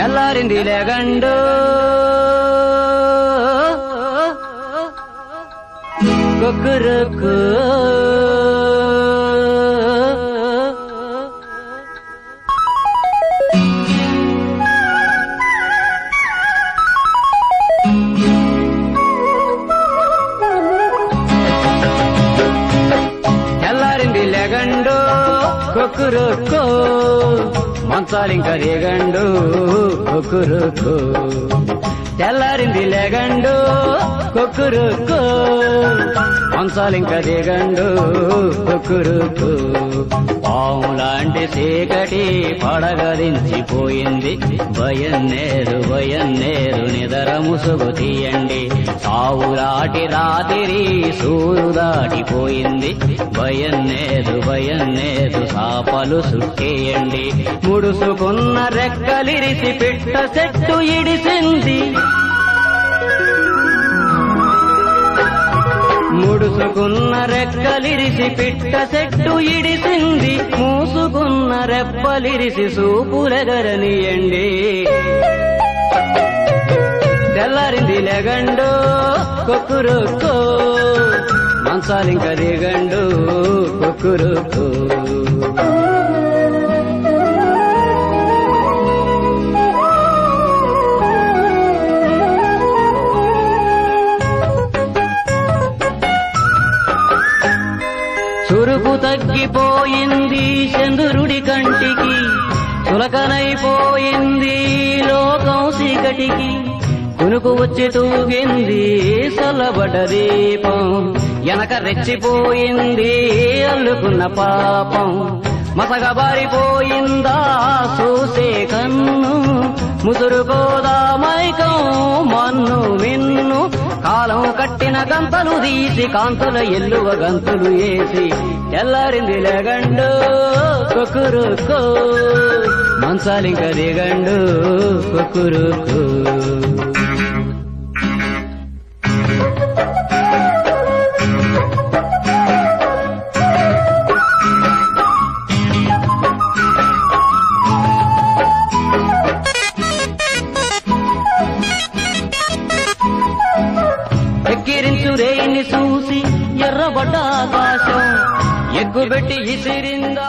తెల్లారింది లేగండు కుక్కురుకు తెల్లారింది లేగండు కుక్కురుకు మంచాలింక రేగండు కుక్కురుకు తెల్లారింది లేగండు కుక్కురుకు మంచాలింక రేగండు కుక్కురుకు పాములాంటి చీకటి పడగదించిపోయింది భయం నేరు నిదర ముసుగు తీయండి సావులాటి రాత్రి సూరు దాటిపోయింది భయం నేరు సాపలు సుట్టేయండి ముడుసుకున్న రెక్కలిరిసి పిట్ట చెట్టు ఇడిసింది ముడుసుకున్న రెక్కలిరిసి పిట్ట చెట్టు ఇడిసింది మూసుకున్న రెప్పలిరిసి సూపులెగరనియండి తెల్లారింది లేగండు కుక్కురుకు మంచాలింక రేగండు కుక్కురుకు చురుకు తగ్గిపోయింది చంద్రుడి కంటికి చులకనైపోయింది లోకం చీకటికి కునుకు వచ్చి తూగింది చల్లబడ్డ దీపం వెనక రెచ్చిపోయింది అల్లుకున్న పాపం మసగబారిపోయిందా చూసే కన్ను ముసురుకోదా మైకం మన్ను మిన్ను కాలం కట్టిన గంతలు తీసి కాంతుల ఎల్లువ గంతులు వేసి తెల్లారింది లేగండు కుక్కురుకు మంచాలింక రేగండు కుక్కురుకు ఎక్కిరించు రేయిని చూసి ఎర్రబడ్డ ఆకాశం ఎగ్గుబెట్టి ఇసిరిందా